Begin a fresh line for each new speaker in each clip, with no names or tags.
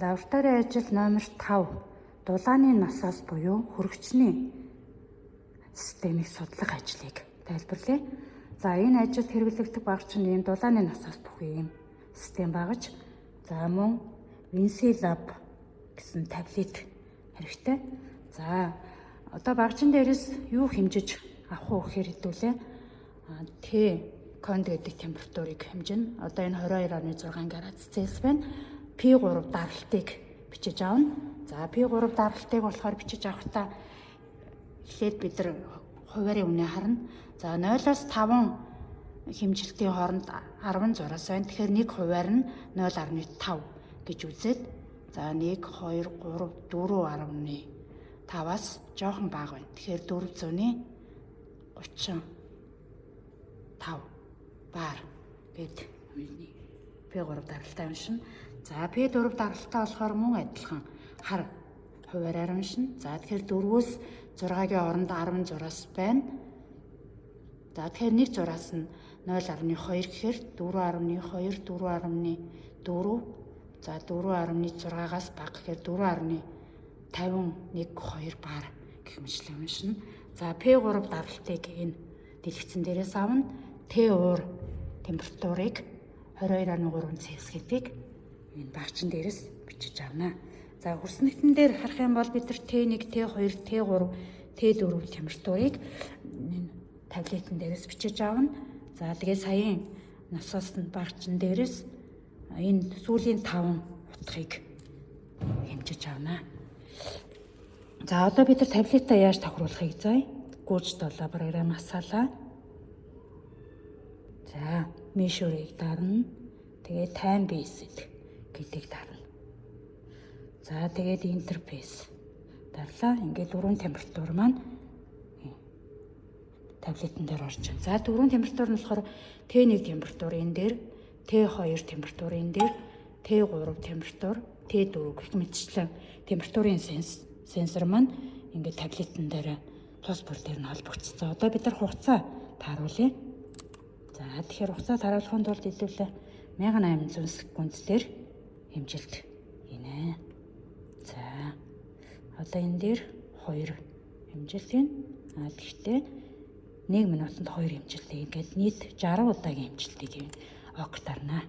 Лабораторийн ажил номер 5 дулааны насаас буюу хөрөгчний системийг судлах ажлыг тайлбарлая. За энэ ажилд хэрэглэгдэх багч нь ийм дулааны насаас бүхий ийм систем багж. За мөн Vinci-Lab гэсэн таблет хэрэгтэй. За одоо багжин дээрээс юу хэмжиж авах уу гэхээр хэдүүлээ. Конд гэдэг температурыг хэмжинэ. Одоо энэ 22.6 градус Цельс байна. P3 даралтыг бичиж авна. За P3 даралтыг болохоор бичиж авахдаа эхлээд бид нар хуваарийн үнэ харна. За 0-оос 5 хэмжилтийн хооронд 10 зураас байна. Тэгэхээр нэг хуваар нь 0.5 гэж үзээд за 1 2 3 4.5-аас жоохон бага байна. Тэгэхээр 435 бар гэд P3 даралтай уншина. За P4 даралтай болохоор мөн адилхан хар хуваараар уншина. За тэгэхээр 4-өөс 6-гийн оронд 10 зураас байна. За тэгэхээр нэг зураас нь 0.2 гэхээр 4.2 4.4 за 4.6-аас бага гэхээр 4.51 бар гэх мэтлэн уншина. За P3 даралтыг энэ дэлгэцэн дээрээс авна. Т-уур температурыг 22.3 Цельс гэдгийг энэ багчин дээрээс бичиж авна. За хүрснэгтэн дээр харах юм бол бид нар Т1, Т2, Т3, Т4 температурыг энэ таблетэн дээрээс бичиж авна. За тэгээ саяын насаас нь багчин дээрээс энэ сүүлийн 5 утгыг хэмжиж авна. За одоо бид нар таблетаа яаж тохируулахыг заяа. Гүйж долоо програм асаалаа. За мишүүрийг дарна. Тэгээд time based гэдгийг дарна. За тэгээд интерфейс дарлаа. Ингээд дөрвөн температур маань таблетэн дээр орж байна. За дөрвөн температур нь болохоор Т1 температур энэ дээр, Т2 температур энэ дээр, Т3 температур, Т4 гэх мэтчлэн температурын сенсор маань ингээд таблетэн дээр тус бүр дээр нь холбогдсон. Одоо бид нар хугацаа тааруулъя. За тэгэхээр хугацаа тааруулахын тулд хэлүүлээ 1800 секунд дээр хэмжилт хийнэ. За одоо энэ дээр 2 хэмжилт хийн. Гэхдээ 1 минутанд 2 хэмжилт ингээд нийт 60 удаагийн хэмжилтийг ок дарна.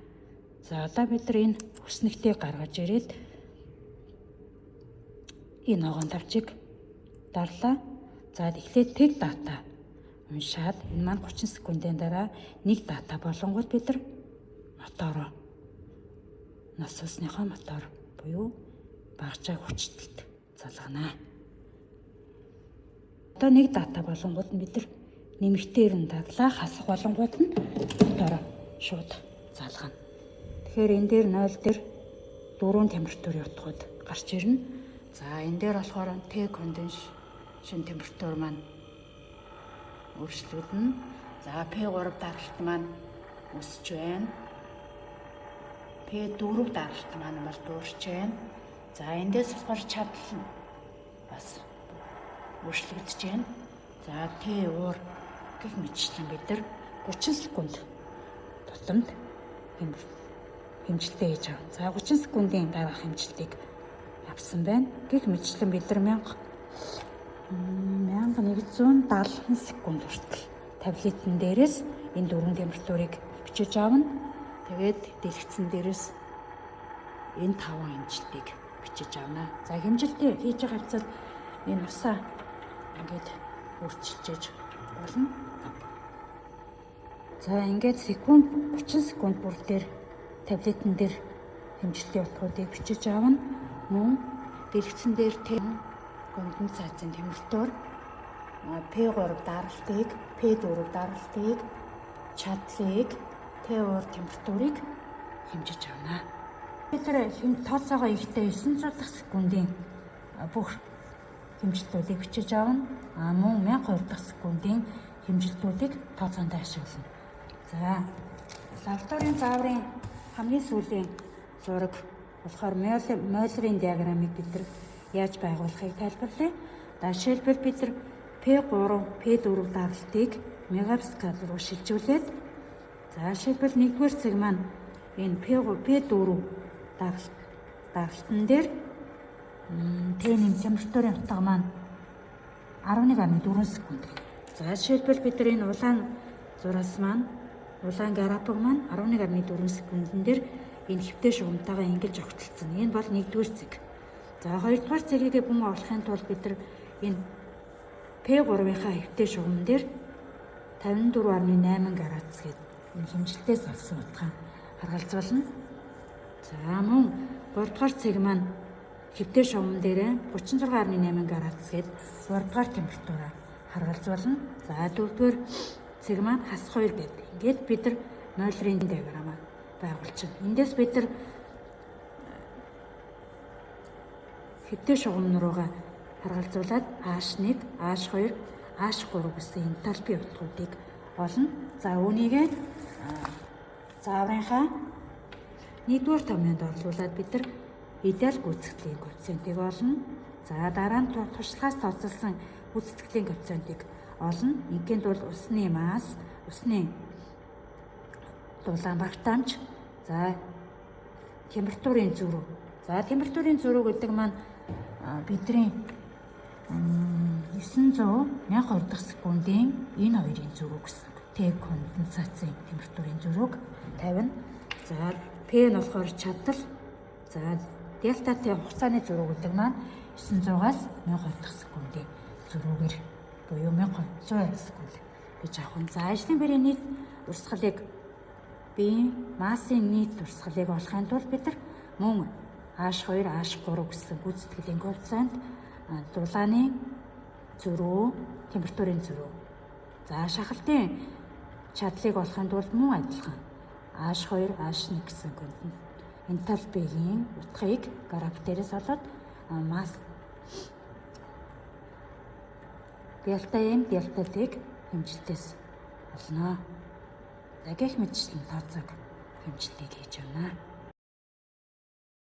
За одоо бид нар энэ хүснэгтийг гаргаж ирээд энэ ногоон тавчиг дарлаа. За эхлээд тэг дата уншаад энэ маань 30 секундын дараа нэг дата болонгууд бид нар мотор нас усныхоо мотор буюу багжааг хүчтэлд залгана. Одоо нэг дата болонгууд нь бид нар нэмэгтээр нь даглаа, хасах болонгууд нь мотор шууд залгана. Тэгэхээр энэ дээр 0 дээр 4 температурын утгууд гарч ирнэ. За энэ дээр болохоор Т конденсашн температур маань өөрчлөгдөнө. За P3 даралт маань өсөж байна. P4 даралт маань бол буурч байна. За эндээс болохоор чадал нь бас өөрчлөгдөж байна. За Т-уур гэх мэтчлэн бид нар 30 секунд тутамд хэмжилтээ хийж авна. За 30 секундын дараах хэмжилтийг авсан байна. Гэх мэтчлэн бид нар 1170 секунд хүртэл таблетэн дээрээс энэ дөрвөн температурыг бичиж авна. Тэгээд дэлгэцэн дээрээс энэ 5 хэмжилтийг бичиж авна. За хэмжилтээ хийж байгаа хавцад энэ усаа ингээд өөрчилж болно. За ингээд 30 секунд бүр дээр таблетэн дээр хэмжилтийн утгуудыг бичиж авна. Мөн дэлгэцэн дээр конденсацийн температур, P3 даралтыг, P4 даралтыг, чадлыг, Т-уур температурыг хэмжиж авна. Бид нар тооцоогоо ихтэй 900 дахь секундын бүх хэмжилтүүдийг бичиж авна. Мөн 1002 дахь секундын хэмжилтүүдийг тооцоонд ашиглана. За лабораторийн зааврын хамгийн сүүлийн зураг болохоор Мёллерийн диаграммыг бид нар яаж байгуулахыг тайлбарлая. Жишээлбэл бид нар P3, P4 даралтыг мегапаскал руу шилжүүлээд жишээлбэл 1-р цаг маань энэ P4 даралт гаргалтан дээр Т1 температурын утга маань 11.4 секунд. За жишээлбэл бид нар энэ улаан зураас маань улаан график маань 11.4 секундын дээр энэ хэвтэй шугамтайгаа ингэж огтлцсон. Энэ бол 1-р цэг. За 2-р цэгийг бүм олохын тулд бид нар энэ P3-ийнхаа хэвтэй шугам дээр 54.8 градус гээд энэ хэмжилтээс олсон утгаа харгалзуулна. За мөн 3-р цэг маань хэвтэй шугам дээрээ 36.8 градус гээд 3-р температураа харгалзуулна. За 4-р цэг маань хас 2 гээд ингээд бид нар молекулын диаграмаа байгуулчихна. Эндээс бид нар хэвтэй шугам руугаа харгалзуулаад H1, H2, H3 гэсэн энтальпи утгуудыг олно. За үүнийг зааврынхаа 1-р томьёонд орлуулад бид нар идеал гүйцэтгэлийн коэффициентийг олно. За дараа нь туршлагаас тооцоолсон гүйцэтгэлийн коэффициентийг олно. Ингээнд бол усны масс, усны дулаан багтаамж, за температурын зөрүү. За температурын зөрүү гэдэг маань бидний 900 1020 дахь секундын энэ хоёрын зөрүү гэсэн. Т конденсацийн температурын зөрүүг 50. За P нь болохоор чадал. За дельта Т хугацааны зөрүү гэдэг маань 900-аас 1020 дахь секундын зөрүүгээр буюу 1200 секунд гэж авах нь. За ажлын бэрийн нийт урсгалыг массын нийт урсгалыг олохын тулд бид нар мөн H2, H3 гэсэн гүйцэтгэлийн коэффициент, дулааны зөрүү, температурын зөрүү. За шахалтын чадлыг олохын тулд мөн адилхан H2, H1 гэсэн энтальпигийн утгыг график дээрээс олоод масс дельта M, дельта T-г хэмжилтээс олно. За гэх мэтчлэн тооцоог хэмжилтийг хийж байна.